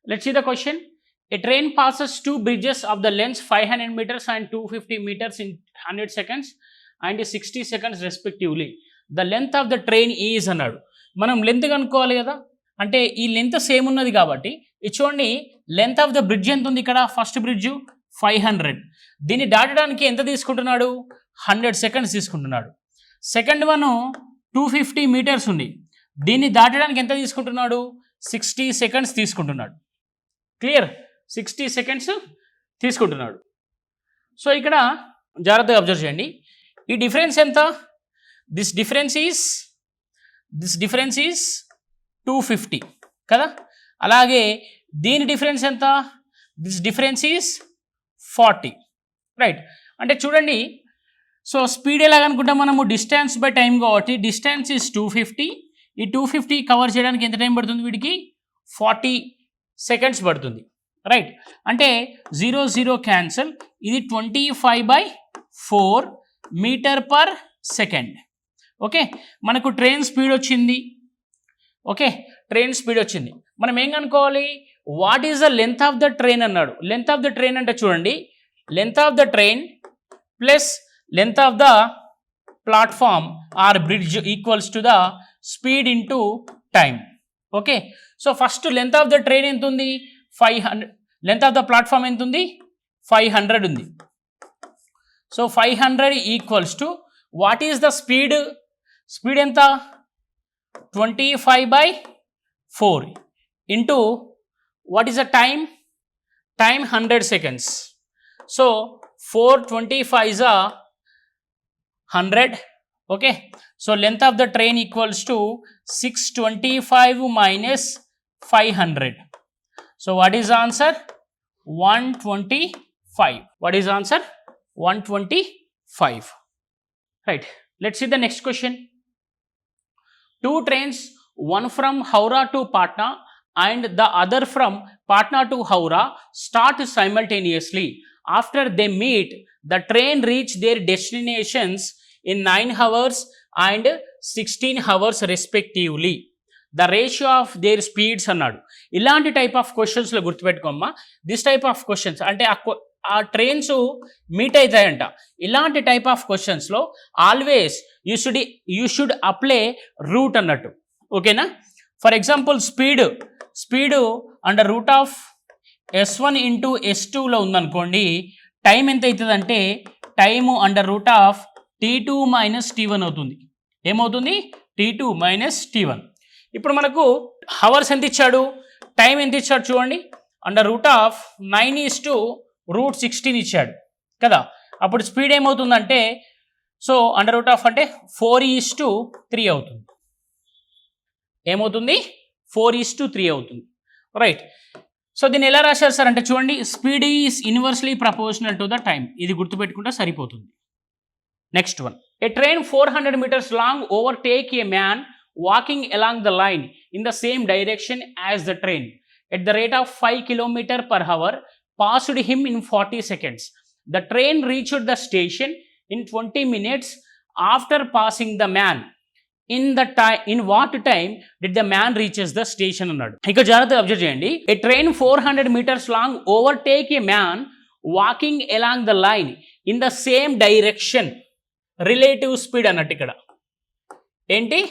Let's see the question. A train passes two bridges of the length 500 meters and 250 meters in 100 seconds and 60 seconds respectively. The length of the train is అన్నాడు. మనం length కనుక్కోవాలి కదా, అంటే ఈ length same ఉన్నది కాబట్టి ఇది చూడండి, లెంత్ ఆఫ్ ద బ్రిడ్జ్ ఎంత ఉంది ఇక్కడ, ఫస్ట్ బ్రిడ్జ్ 500, దీన్ని దాటడానికి ఎంత తీసుకుంటున్నాడు, 100 సెకండ్స్ తీసుకుంటున్నాడు. సెకండ్ వన్ 250 మీటర్స్ ఉంది, దీన్ని దాటడానికి ఎంత తీసుకుంటున్నాడు, 60 సెకండ్స్ తీసుకుంటున్నాడు. క్లియర్, 60 సెకండ్స్ తీసుకుంటున్నాడు. సో ఇక్కడ జాగ్రత్తగా అబ్జర్వ్ చేయండి, ఈ డిఫరెన్స్ ఎంత, దిస్ డిఫరెన్స్ ఈజ్ 250 కదా. అలాగే దీని డిఫరెన్స్ ఎంత, దిస్ డిఫరెన్స్ ఈజ్ 40, రైట్. అంటే చూడండి, సో స్పీడ్ ఎలాగనుకుంటాం మనము, డిస్టెన్స్ బై టైం కాబట్టి డిస్టెన్స్ ఈజ్ 250, ఈ 250 కవర్ చేయడానికి ఎంత టైం పడుతుంది, వీడికి 40 సెకండ్స్ పడుతుంది, రైట్. అంటే 0 0 క్యాన్సల్, ఇది 25/4 మీటర్ పర్ సెకండ్. ఓకే, మనకు ట్రైన్ స్పీడ్ వచ్చింది. ఓకే, ట్రైన్ స్పీడ్ వచ్చింది. మనం ఏం కనుక్కోవాలి, what is the length of the train అన్నాడు. లెంత్ ఆఫ్ ద ట్రైన్ అంటే చూడండి, length of the train plus length of the platform or bridge equals to the speed into time. Okay, so first length of the train ఎంత ఉంది, 500. Length of the platform ఎంత ఉంది, 500 ఉంది. So 500 equals to what is the speed, speed ఎంత, 25/4 into what is the time, time 100 seconds. So 425 is 100. Okay, so length of the train equals to 625 minus 500. So what is answer, 125. What is answer, 125, right. Let's see the next question. Two trains, one from Howrah to Patna and the other from Patna to Howrah, start simultaneously. After they meet, the train reach their destinations in 9 hours and 16 hours respectively. The ratio of their speeds అన్నాడు. ఇలాంటి type of క్వశ్చన్స్లో గుర్తుపెట్టుకోమ్మా, this type of questions అంటే ఆ trains meet అవుతాయంట. ఇలాంటి type of క్వశ్చన్స్లో always you should apply root అన్నట్టు. ఓకేనా, for example speed under root of S1 into S2లో ఉందనుకోండి, టైం ఎంత అవుతుంది అంటే time under root of T2 minus T1 అవుతుంది. ఏమవుతుంది, T2 మైనస్ T1. ఇప్పుడు మనకు హవర్స్ ఎంత ఇచ్చాడు, టైం ఎంత ఇచ్చాడు చూడండి, అండర్ రూట్ ఆఫ్ 9:√16 ఇచ్చాడు కదా. అప్పుడు స్పీడ్ ఏమవుతుందంటే, సో అండర్ రూట్ ఆఫ్ అంటే 4:3 అవుతుంది. ఏమవుతుంది, 4:3 అవుతుంది, రైట్. సో దీన్ని ఎలా రాశారు సార్ అంటే చూడండి, speed is inversely proportional to the time. ఇది గుర్తుపెట్టుకుంటే సరిపోతుంది. Next one, A train 400 meters long overtake A man walking along the line in the same direction as the train at the rate of 5 km/h passed him in 40 seconds. The train reached the station in 20 minutes after passing the man. In what time did the man reaches the station అన్నాడు. ఇక జాగ్రత్తగా observe చేయండి, a train 400 meters long overtake a man walking along the line in the same direction. Relative speed అన్నట్టు ఇక్కడ ఏంటి,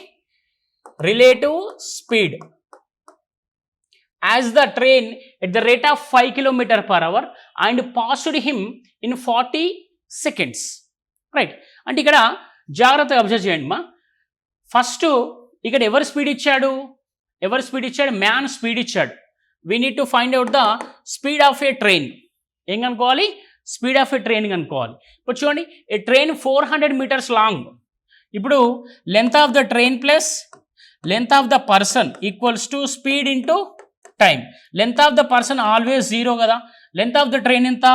relative speed as the train at the rate of 5 km/h and passed him in 40 seconds, right. అంటే ఇక్కడ జాగ్రత్తగా observe చేయండి మా, first ఇక్కడ ఎవరు స్పీడ్ ఇచ్చాడు, మ్యాన్ స్పీడ్ ఇచ్చాడు. We need to find out the speed of a train. ఏం కనుక్కోవాలి, స్పీడ్ ఆఫ్ ఏ ట్రైన్ కనుక్కోవాలి. ఇప్పుడు చూడండి, ఏ ట్రైన్ 400 meters లాంగ్. ఇప్పుడు length of the train plus length of the person equals to speed into time. Length of the person always 0 కదా, length of the train ఎంత,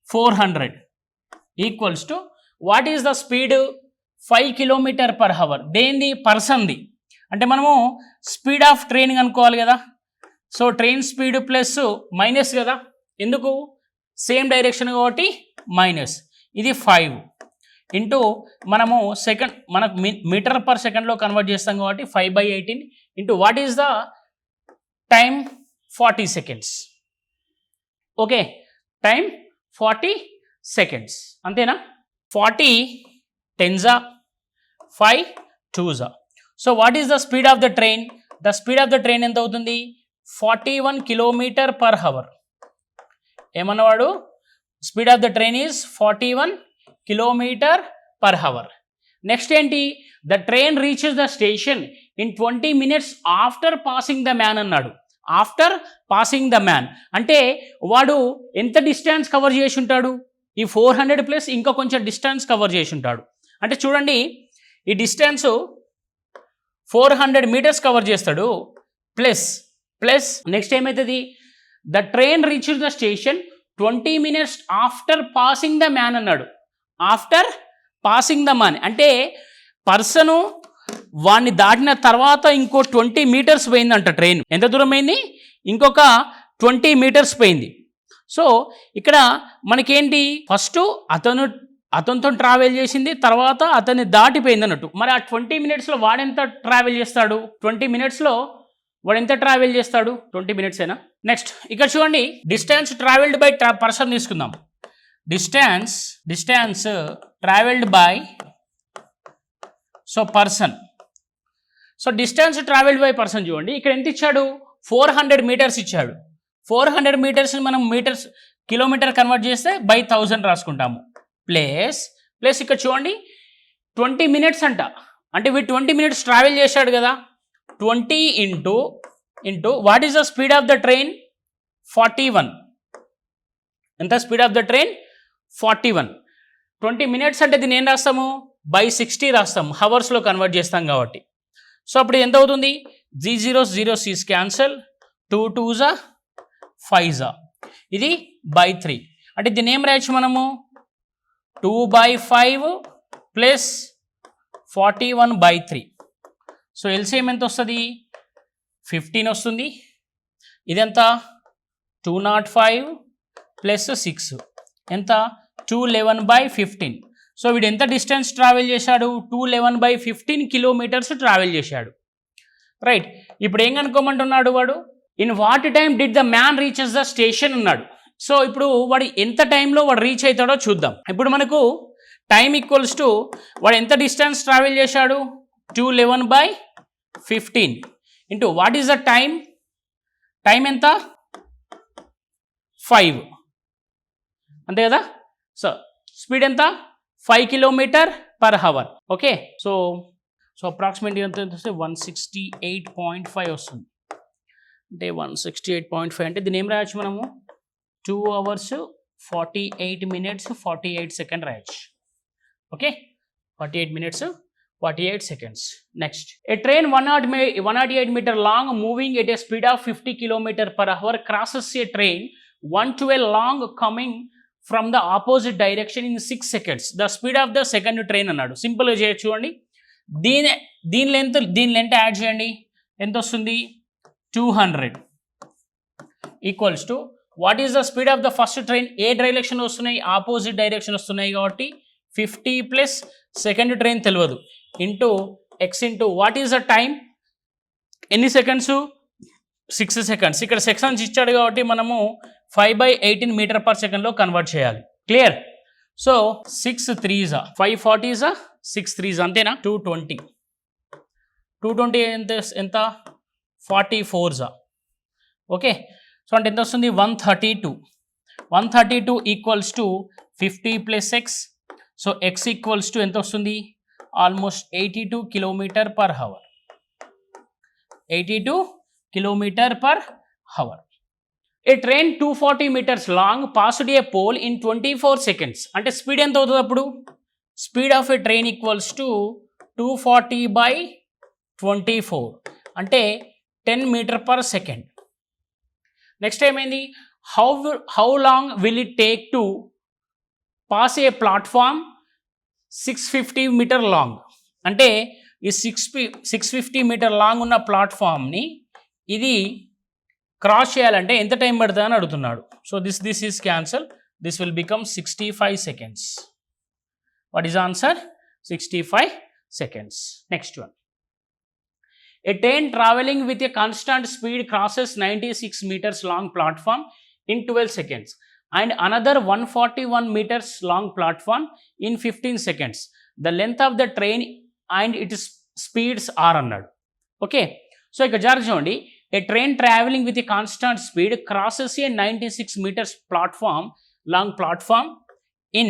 400 equals to what is the speed, 5 km/h. దేనిది, పర్సన్ది. అంటే మనము speed of train కనుక్కోవాలి కదా. So train speed plus minus కదా, ఎందుకు, same direction కాబట్టి minus. ఇది 5 ఇంటూ మనము మనకు మీటర్ పర్ సెకండ్లో కన్వర్ట్ చేస్తాం కాబట్టి 5/18 into what is the time, 40 seconds. Okay, time 40 seconds అంతేనా? 40 10s, 5 2s. So what is the speed of the train? The speed of the train ఎంత అవుతుంది? 41 km/h. ఏమన్నవాడు? Speed of the train is 41 km/h. Next ఏంటి? The train reaches the station in 20 minutes after passing the man అన్నాడు. After passing the man అంటే వాడు ఎంత distance cover చేసి ఉంటాడు? ఈ 400 ప్లస్ ఇంకా కొంచెం డిస్టెన్స్ కవర్ చేసి ఉంటాడు. అంటే చూడండి, ఈ డిస్టెన్స్ 400 meters కవర్ చేస్తాడు. ప్లస్ నెక్స్ట్ ఏమవుతుంది? The train reaches the station 20 minutes after passing the man అన్నాడు. ఆఫ్టర్ పాసింగ్ ద మ్యాన్ అంటే పర్సను వాడిని దాటిన తర్వాత ఇంకో 20 meters పోయిందంట ట్రైన్. ఎంత దూరం పోయింది? ఇంకొక 20 meters పోయింది. సో ఇక్కడ మనకేంటి? ఫస్ట్ అతనితో ట్రావెల్ చేసింది, తర్వాత అతన్ని దాటిపోయింది అన్నట్టు. మరి ఆ 20 minutesలో వాడెంత ట్రావెల్ చేస్తాడు? 20 minutesలో వాడు ఎంత ట్రావెల్ చేస్తాడు? 20 minutes ఏనా? నెక్స్ట్ ఇక్కడ చూడండి, డిస్టెన్స్ ట్రావెల్డ్ బై పర్సన్ తీసుకుందాం. Distance travelled by person. So distance travelled by person చూడండి, ఇక్కడ ఎంత ఇచ్చాడు? 400 meters ఇచ్చాడు. 400 metersని మనం కిలోమీటర్ కన్వర్ట్ చేస్తే బై 1000 రాసుకుంటాము. ప్లస్ ఇక్కడ చూడండి 20 minutes అంట. అంటే వీడు 20 minutes ట్రావెల్ చేశాడు కదా. 20 into what is the speed of the train? 41. ఎంత speed of the train? 41. 20 minutes అంటే దీన్ని ఏం రాస్తాము? బై 60 రాస్తాము, హవర్స్లో కన్వర్ట్ చేస్తాం కాబట్టి. సో అప్పుడు ఎంత అవుతుంది? 0 క్యాన్సల్, 2 2s 5s. ఇది బై 3. అంటే దీన్ని ఏం రాయొచ్చు మనము? 2/5 ప్లస్ 41/3. సో ఎల్సిఎం ఎంత వస్తుంది? 15 వస్తుంది. ఇదెంత? 205 ప్లస్ 6 ఎంత? 211/15. సో వీడు ఎంత డిస్టెన్స్ ట్రావెల్ చేశాడు? 211/15 kilometers ట్రావెల్ చేశాడు. రైట్, ఇప్పుడు ఏం కనుక్కోమంటున్నాడు వాడు? In what time did the man reaches the station అన్నాడు. సో ఇప్పుడు వాడు ఎంత టైంలో వాడు రీచ్ అవుతాడో చూద్దాం. ఇప్పుడు మనకు టైం ఈక్వల్స్ టు వాడు ఎంత డిస్టెన్స్ ట్రావెల్ చేశాడు? 211/15 into what is the time? Time ఎంత? 5 అంతే కదా. సో స్పీడ్ ఎంత? 5 km/h. ఓకే, సో అప్రాక్సిమేట్లీ ఎంత వస్తే 168.5 వస్తుంది. అంటే 168.5 అంటే దీన్ని ఏం రాయొచ్చు మనము? 2 hours 48 minutes 48 seconds రాయొచ్చు. Okay, 48 minutes 48 seconds. Next, A train 108 meter long moving at a speed of 50 km/h crosses a train 112 long coming from the opposite direction in 6 seconds. The speed of the second train అన్నాడు. సింపుల్గా చేయొచ్చు. చూడండి, దీని length add చేయండి. ఎంత వస్తుంది? 200 equals to what is the speed of the first train? A direction వస్తున్నాయి? Opposite direction వస్తున్నాయి కాబట్టి 50 ప్లస్ సెకండ్ ట్రైన్ తెలియదు into X into what is the time? ఎన్ని సెకండ్స్? 6 seconds. ఇక్కడ సెకండ్స్ ఇచ్చాడు కాబట్టి మనము 5/18 meter/second కన్వర్ట్ చేయాలి. Clear? So 6 3s 540s 6 3s అంతేనా? 220 ఎంత? 44s. ఓకే, సో అంటే ఎంత వస్తుంది? 132 equals to 50 plus x. So x equals to ఎంత వస్తుంది? Almost 82 km/h. 82 km/h. A train 240 meters long passed a pole in 24 seconds. అంటే స్పీడ్ ఎంత అవుతుంది అప్పుడు? Speed of a train equals to 240/24 అంటే 10 meter/second. నెక్స్ట్ ఏమైంది? How long will it take to pass a platform 650 meter long. అంటే ఈ 650 meter long ఉన్న ప్లాట్ఫామ్ని ఇది క్రాస్ చేయాలంటే ఎంత టైం పడుతుంది అని అడుగుతున్నాడు. So this is cancel. This will become 65 seconds. What is answer? 65 seconds. Next one, A train traveling with a constant speed crosses 96 meters long platform in 12 seconds and another 141 meters long platform in 15 seconds. The length of the train and its speeds are అన్నాడు. Okay, so ఇక జాగ్రత్త చూడండి. A train traveling with a constant speed crosses a 96 meters long platform in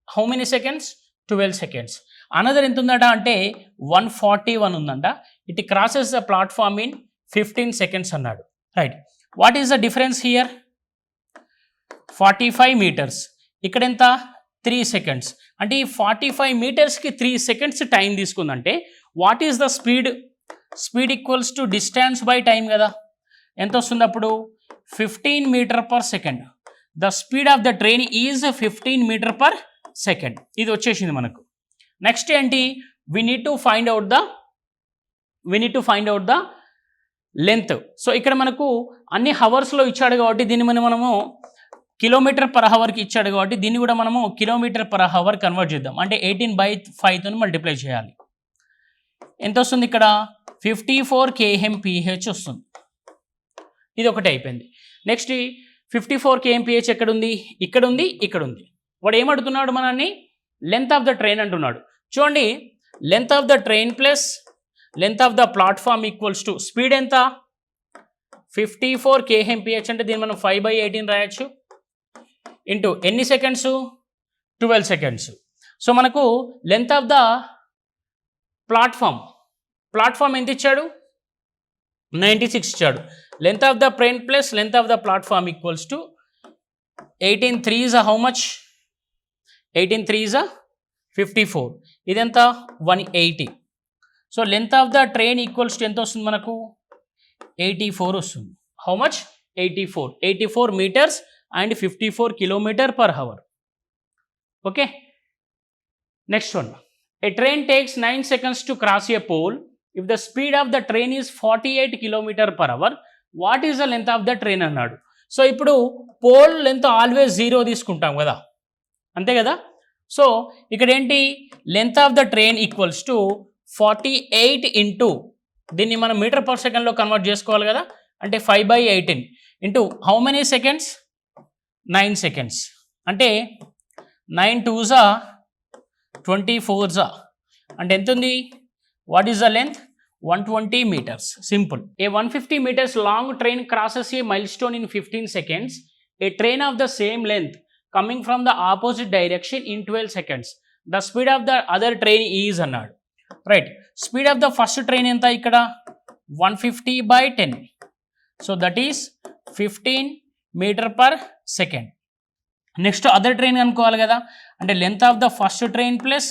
how many seconds? 12 seconds. Another ఎంత ఉందట అంటే 141 ఉందంట. It crosses the platform in 15 seconds అన్నాడు. Right, what is the difference here? 45 meters. ఇక్కడ ఎంత? 3 seconds. అంటే ఈ 45 metersకి 3 seconds టైం తీసుకుందంటే what is the speed? Speed equals to distance by time కదా. ఎంత వస్తుంది అప్పుడు? 15 meter/second. The speed of the train is 15 meter/second. ఇది వచ్చేసింది మనకు. నెక్స్ట్ ఏంటి? we need to find out the length. So ఇక్కడ మనకు అన్ని హవర్స్లో ఇచ్చాడు కాబట్టి దీన్ని మనము km/hకి ఇచ్చాడు కాబట్టి దీన్ని కూడా మనము km/h కన్వర్ట్ చేద్దాం. అంటే 18/5తో మల్టిప్లై చేయాలి. ఎంత వస్తుంది ఇక్కడ? 54 kmph వస్తుంది. ఇది ఒకటి అయిపోయింది. నెక్స్ట్ 54 kmph ఎక్కడుంది? ఇక్కడ ఉంది, ఇక్కడ ఉంది. వాడు ఏమడుగుతున్నాడు మనల్ని? లెంత్ ఆఫ్ ద ట్రైన్ అంటున్నాడు. చూడండి, length of the train plus length of the platform equals to speed ఎంత? 54 kmph అంటే దీన్ని మనం 5/18 రాయొచ్చు. ఇంటూ ఎన్ని సెకండ్స్? 12 seconds. సో మనకు లెంత్ ఆఫ్ ద ప్లాట్ఫామ్ ఎంత ఇచ్చాడు? 96 ఇచ్చాడు. Length of the train plus length of the platform equals to 18 3s how much? 18 3s 54. ఇదెంత? 180. So length of the train equals to ఎంత వస్తుంది మనకు? 84 వస్తుంది. How much? 84 meters and 54 km/h. Okay, next one. A train takes 9 seconds to cross a pole. If the speed of the train is 48 km/h, what is the length of the train అన్నాడు. So ఇప్పుడు pole length always 0 తీసుకుంటాం కదా, అంతే కదా. So ఇక్కడ ఏంటి? Length of the train equals to 48 into దీన్ని మనం మీటర్/సెకండ్లో కన్వర్ట్ చేసుకోవాలి కదా. అంటే 5/18 into how many seconds? 9 seconds. అంటే 9 2s 24s అంటే ఎంత ఉంది? What is the length? 120 meters. Simple. A 150 meters long train crosses A mile stone in 15 seconds. A train of the same length coming from the opposite direction in 12 seconds. The speed of the other train is అన్నాడు. Right, speed of the first train ఎంత ఇక్కడ? 150/10. So that is 15 meter/second. Next other train అనుకోవాలి కదా. అంటే length of the first train plus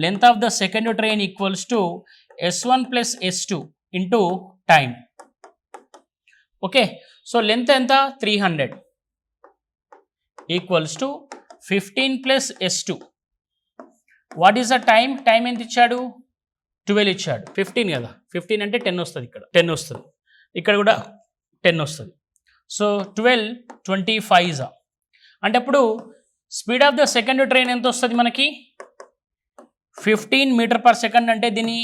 length of the second train equals to S1 + S2 into time. Okay, so length ఎంత? 300 equals to 15 + S2. What is the time? Time ఎంత ఇచ్చాడు? 12 ఇచ్చాడు. 15 కదా, 15 అంటే 10 వస్తుంది. ఇక్కడ 10 వస్తుంది, ఇక్కడ కూడా 10 వస్తుంది. సో 12 25s అంటే అప్పుడు speed of the second train ఎంత వస్తుంది మనకి? 15 meter/second. అంటే దీన్ని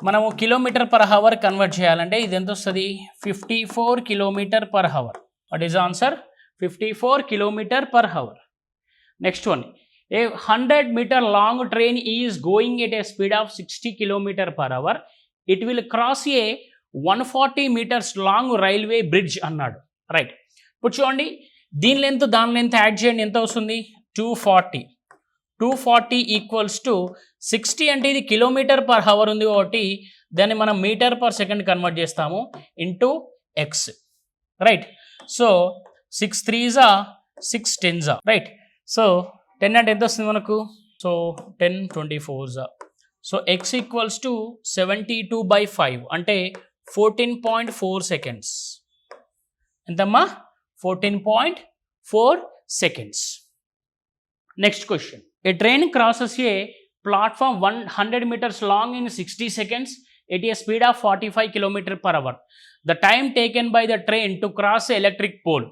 మనము km/h కన్వర్ట్ చేయాలంటే ఇది ఎంత వస్తుంది? 54 km/h. What is answer? 54 km/h. Next one. A 100 meter long train is going at a speed of 60 km/h. It will cross A 140 meters long railway bridge అన్నాడు. రైట్, ఇప్పుడు చూడండి, దీని లెంత్ దాని లెంత్ యాడ్ చేయండి. ఎంత వస్తుంది? 240 ఈక్వల్స్ టు 60 అంటే ఇది km/h ఉంది కాబట్టి దాన్ని మనం మీటర్/సెకండ్ కన్వర్ట్ చేస్తాము into X. Right, so 6 3s 6 10s. Right, so 10 అంటే ఎంత వస్తుంది మనకు? So 10 24s. So x equals to 72/5 అంటే 14.4 seconds. ఎంతమ్మా? 14.4 seconds. Next question. A train crosses A platform 100 meters long in 60 seconds at a speed of 45 km/h. The time taken by the train to cross an electric pole.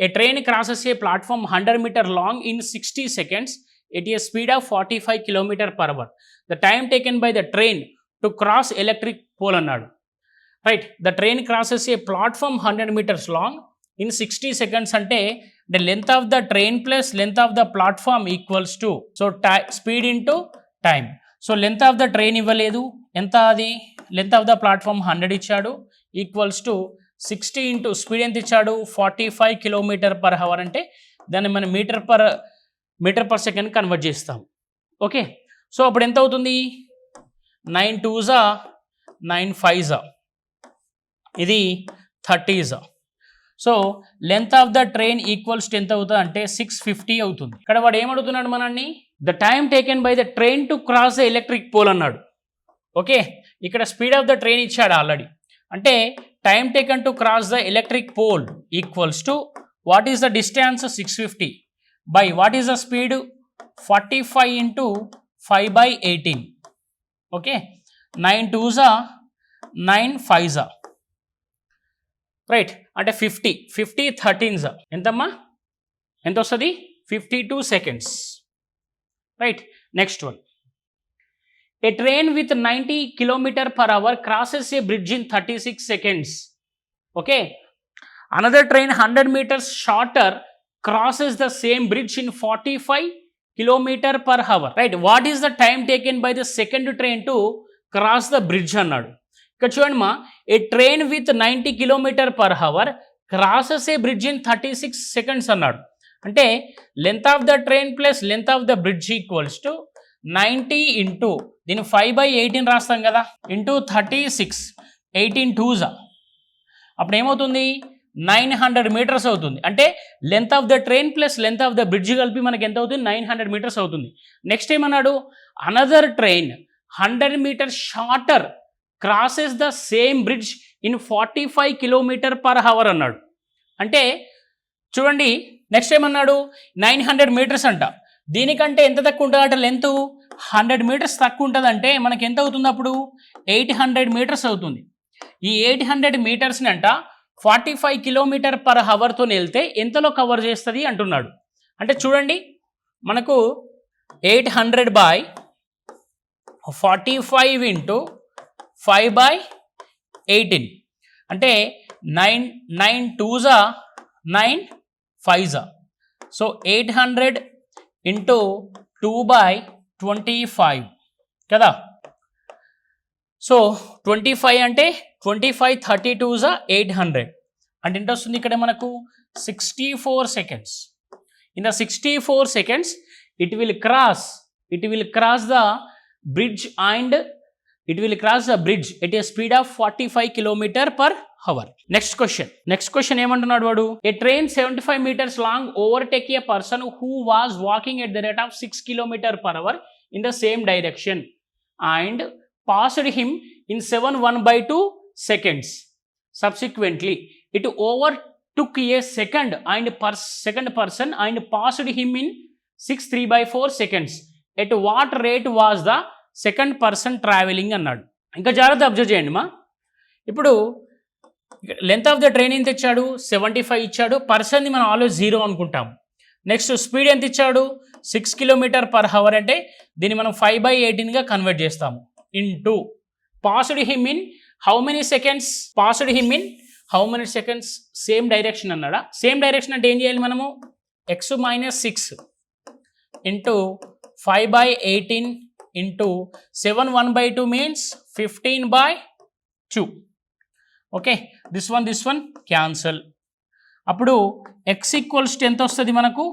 A train crosses a platform 100 meters long in 60 seconds at a speed of 45 km/h. The time taken by the train to cross electric pole అన్నాడు. Right. The train crosses A platform 100 meters long in 60 seconds అంటే the length of the train plus length of the platform equals to so speed into time. So length of the train ఇవ్వలేదు, ఎంత అది length of the platform 100 ఇచ్చాడు, equals to 60 into speed ఎంత ఇచ్చాడు 45 km/h అంటే దాన్ని మనం మీటర్ పర్ సెకండ్ కన్వర్ట్ చేస్తాం. ఓకే, సో అప్పుడు ఎంత అవుతుంది 9 2s 9 5s ఇది 30s. So length of the train equals to ఎంత అవుతుంది అంటే 650 అవుతుంది. ఇక్కడ వాడు ఏమడుగుతున్నాడు మనల్ని, the time taken by the train to cross the electric pole అన్నాడు. ఓకే, ఇక్కడ స్పీడ్ ఆఫ్ ద ట్రైన్ ఇచ్చాడు ఆల్రెడీ, అంటే time taken to cross the electric pole equals to what is the distance 650 by what is the speed 45 into 5/18. Okay, 9 2s 9 5s right, అంటే 50 13s ఎంతమ్మా, ఎంత వస్తుంది 52 seconds. Right, next one, A train with 90 km/h crosses A bridge in 36 seconds. Okay, another train 100 meters shorter crosses the same bridge in 45 km/h. Right, what is the time taken by the second train to cross the bridge అన్నాడు. ఇక్కడ చూడండి మా, ఏ train with 90 km/h crosses A bridge in 36 seconds అన్నాడు. అంటే length of the train plus length of the bridge equals to 90 into దీన్ని 5/18 రాస్తాం కదా, into 36 18 2s అప్పుడు ఏమవుతుంది 900 meters అవుతుంది. అంటే length of the train plus length of the bridge కలిపి మనకి ఎంత అవుతుంది 900 meters అవుతుంది. నెక్స్ట్ ఏమన్నాడు, another train 100 meters shorter crosses the same bridge in 45 km/h అన్నాడు. అంటే చూడండి నెక్స్ట్ ఏమన్నాడు 900 meters అంట, దీనికంటే ఎంత తక్కువ ఉంటుంది అంటే లెంత్ 100 meters తక్కువ ఉంటుంది, అంటే మనకి ఎంత అవుతుంది అప్పుడు 800 meters అవుతుంది. ఈ 800 metersని అంట 45 km/hతో వెళ్తే ఎంతలో కవర్ చేస్తుంది అంటున్నాడు. అంటే చూడండి మనకు 800/45 ఇంటూ 5/18 అంటే 9 2s 9 5s. సో 800 ఇంటూ 2/25 కదా. సో 25 అంటే 25 32s 800 అంటే ఎంత వస్తుంది ఇక్కడ మనకు 64 seconds. In the 64 seconds it will cross the bridge and it will cross the bridge at a speed of 45 km/h. Next question ఏమంటున్నాడు వాడు, a train 75 meters long overtake a person who was walking at the rate of 6 km/h in the same direction and passed him in 7/1/2 seconds. Subsequently, it overtook a second person and passed him in 6/3/4 seconds. At what rate was the second person traveling అన్నాడు. ఇంకా జాగ్రత్త observe చేయండి మా, ఇప్పుడు length of the train ఎంత ఇచ్చాడు 75 ఇచ్చాడు, పర్సన్ని మనం ఆల్వేస్ 0 అనుకుంటాం. నెక్స్ట్ స్పీడ్ ఎంత ఇచ్చాడు 6 km/h అంటే దీన్ని మనం 5/18గా కన్వర్ట్ చేస్తాము. Into passed him in how many seconds, same direction అన్నాడా. సేమ్ డైరెక్షన్ అంటే ఏం చేయాలి మనము x - 6 into 5/18 into 7/1/2 means 15/2. Okay, this one cancel. అప్పుడు x ఈక్వల్స్ టు ఎంత వస్తుంది మనకు,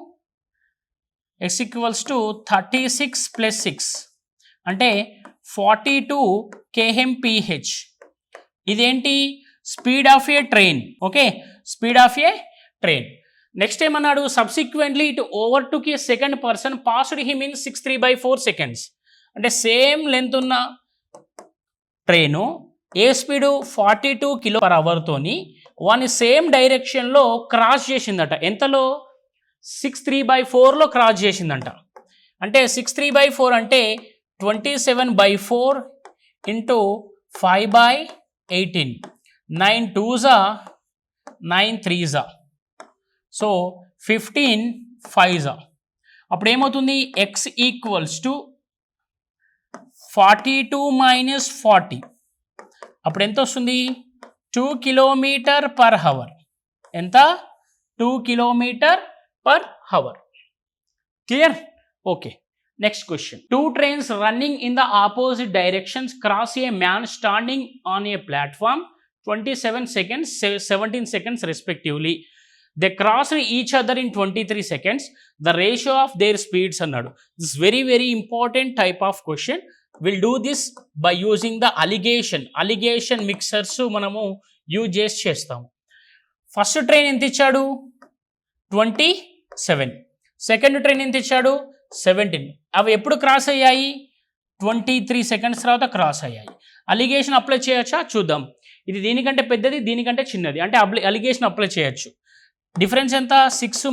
x ఈక్వల్స్ టు 36 + 6 అంటే 42 kmph. ఇదేంటి speed of a train. Okay, speed of a train. Next ఏమన్నాడు, subsequently it overtook a second person passed him in 6/3/4 seconds. అంటే same length ఉన్న train a speed 42 km/h తోని వాని సేమ్ డైరెక్షన్లో cross చేసిందట. ఎంతలో 6/3/4లో క్రాస్ చేసిందంట. అంటే 6/3/4 అంటే 27/4 into 5/18 9 2s 9 3s so 15 5s. అప్పుడు ఏమవుతుంది x ఈక్వల్స్ టు 42 - 40 అప్పుడు ఎంత వస్తుంది 2 km/h. ఎంత? 2 km/h. Clear? Okay. Next question. 2 trains running in the opposite directions cross a man standing on a platform 27 seconds, 17 seconds respectively. They crossed each other in 23 seconds. The ratio of their speeds అన్నాడు. This is very very important type of question. We'll do this by using the alligation mixers మనము use చేస్తాము. First train ఎంత ఇచ్చాడు? 27. Second train ఎంత ఇచ్చాడు? 17. అవి ఎప్పుడు cross అయ్యాయి? 23 seconds తర్వాత క్రాస్ అయ్యాయి. అలిగేషన్ అప్లై చేయొచ్చా? చూద్దాం. ఇది దీనికంటే పెద్దది, దీనికంటే చిన్నది, అంటే అలిగేషన్ అప్లై చేయొచ్చు. డిఫరెన్స్ ఎంత? 6 -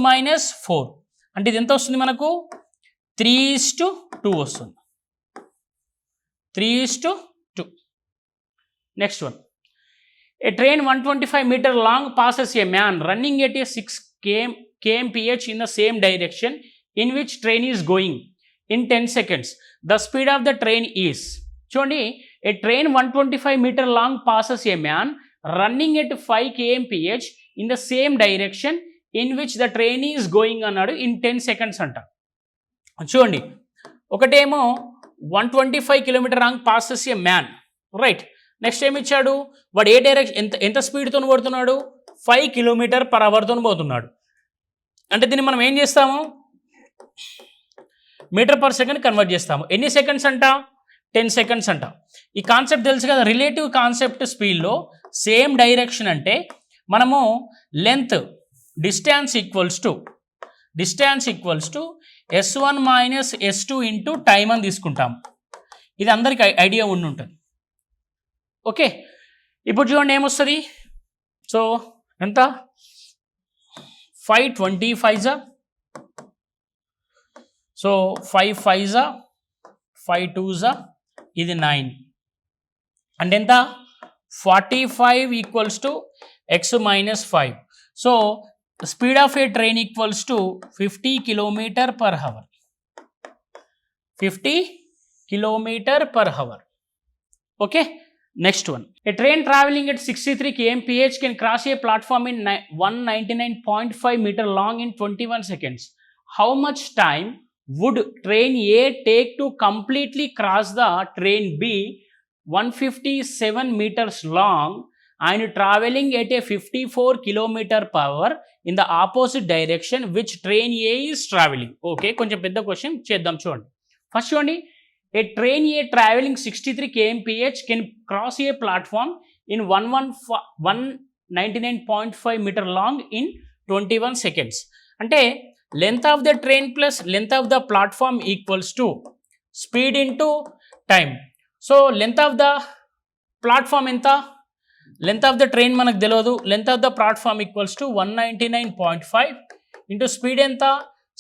4 అంటే ఇది ఎంత వస్తుంది మనకు? 3:2 వస్తుంది. 3:2. Next one. A train 125 meter long passes a man running at a 6 kmph in the same direction in which train is going in 10 seconds. The speed of the train is. చూడండి, a train 125 meter long passes a man running at 5 kmph in the same direction in which the train is going అన్నాడు in 10 seconds అంట. చూడండి, ఒకటేమో 125 km long passes a man, right. Next ఏమి ఇచ్చాడు? వాడు ఏ direction ఎంత స్పీడ్తో పోతున్నాడు? 5 km/h పోతున్నాడు. అంటే దీన్ని మనం ఏం చేస్తాము? మీటర్/సెకండ్ కన్వర్ట్ చేస్తాము. ఎన్ని సెకండ్స్ అంట? 10 seconds అంట. ఈ కాన్సెప్ట్ తెలుసు కదా, రిలేటివ్ కాన్సెప్ట్. స్పీడ్లో సేమ్ డైరెక్షన్ అంటే మనము length distance equals to S1 - S2 into time అని తీసుకుంటాం. ఇది అందరికి ఐడియా ఉండి ఉంటుంది. ఓకే, ఇప్పుడు చూడండి ఏమొస్తుంది. సో ఎంత? 525 సో 5 5 5 2 ఇది 9 అంటే ఎంత? 45 equals to x - 5. So speed of a train equals to 50 km/h. 50 km/h. Okay. Next one. A train traveling at 63 kmph can cross a platform in 199.5 meter long in 21 seconds. How much time would train A take to completely cross the train B 157 meters long and traveling at a 54 km/h in the opposite direction which train A is traveling? Okay, కొంచెం పెద్ద question చేద్దాం. చూడండి, first చూడండి. A train A traveling 63 kmph can cross a platform in 199.5 meter long in 21 seconds. అంటే length of the train plus length of the platform equals to speed into time. So length of the platform ఎంత? length of the train మనకు తెలియదు. length of the platform equals to 199.5 into speed ఎంత?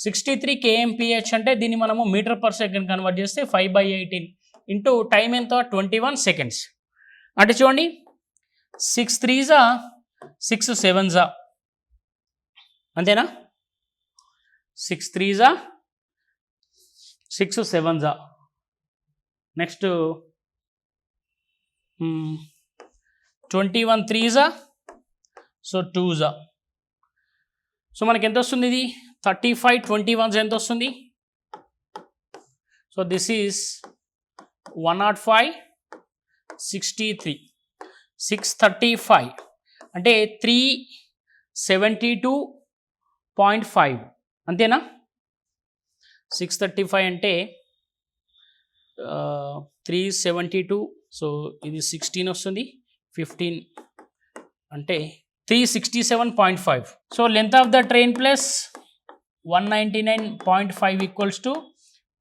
63 kmph అంటే దీన్ని మనము మీటర్/సెకండ్ convert చేస్తే 5/18 into time ఎంత? 21 seconds. అంటే చూడండి, 6 3 6 7 అంతేనా? 6 3 6 7 నెక్స్ట్ 21 3 సో 2 సో మనకి ఎంత వస్తుంది? ఇది 35 21 ఎంత వస్తుంది? సో దిస్ ఈస్ 105 63 635 అంటే 372.5 అంతేనా? 635 అంటే 372 సో ఇది 16 వస్తుంది, 15 అంటే 367.5. So length of the train plus 199.5 equals to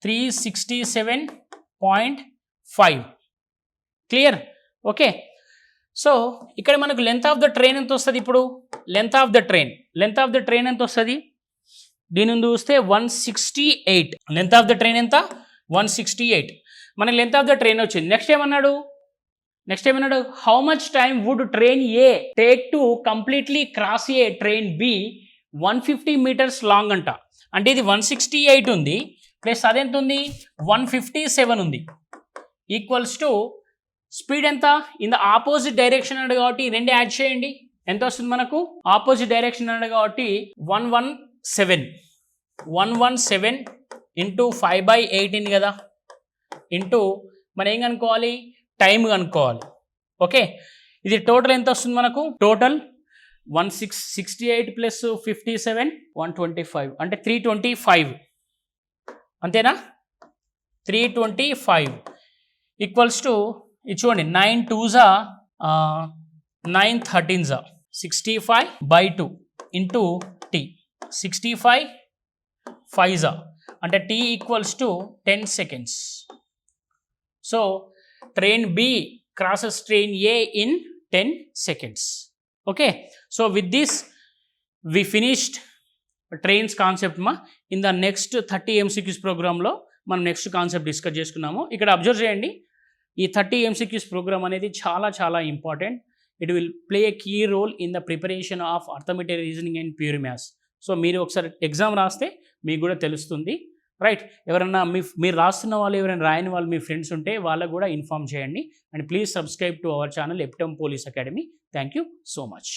367.5. Clear? Okay. So ఇక్కడ మనకు లెంత్ ఆఫ్ ద ట్రైన్ ఎంత వస్తుంది? ఇప్పుడు లెంత్ ఆఫ్ ద ట్రైన్ ఎంత వస్తుంది? దీని ముందు చూస్తే 168. లెంత్ ఆఫ్ ద ట్రైన్ ఎంత? 168. మనకి లెంత్ ఆఫ్ ద ట్రైన్ వచ్చింది. నెక్స్ట్ ఏమన్నాడు? How much time would train A take to completely cross a train B 150 meters long అంట. అంటే ఇది 168 ఉంది ప్లస్ అదెంత ఉంది? 157 ఉంది, ఈక్వల్స్ టు స్పీడ్ ఎంత ఇన్ ద ఆపోజిట్ డైరెక్షన్ అన్నాడు కాబట్టి రెండు యాడ్ చేయండి. ఎంత వస్తుంది మనకు? ఆపోజిట్ డైరెక్షన్ అన్నాడు కాబట్టి 117 ఇంటూ 5/18 కదా, ఇంటూ మనం ఏం కనుక్కోవాలి? టైం కనుక్కోవాలి. ఓకే, ఇది టోటల్ ఎంత వస్తుంది మనకు? టోటల్ 168 ప్లస్ 57 125 అంటే 325 అంతేనా? 325 ఈక్వల్స్ టు ఇది చూడండి 9 2s 9 13s 65/2 into tea 65 5s అంటే T equals to 10 seconds. So train B crosses train A in 10 seconds. Okay, so with this we finished trains concept in the next 30 MCQs ప్రోగ్రామ్లో మనం next concept discuss చేసుకున్నాము. ఇక్కడ observe చేయండి, ఈ 30 MCQs programme అనేది చాలా చాలా important. It will play a key role in the preparation of arithmetic reasoning and pure maths. So మీరు ఒకసారి ఎగ్జామ్ రాస్తే మీకు కూడా తెలుస్తుంది, రైట్? ఎవరైనా మీరు రాస్తున్న వాళ్ళు, ఎవరైనా రాయని వాళ్ళు మీ ఫ్రెండ్స్ ఉంటే వాళ్ళకు కూడా ఇన్ఫార్మ్ చేయండి. And please subscribe to our channel ఎప్టమ్ police academy. Thank you so much.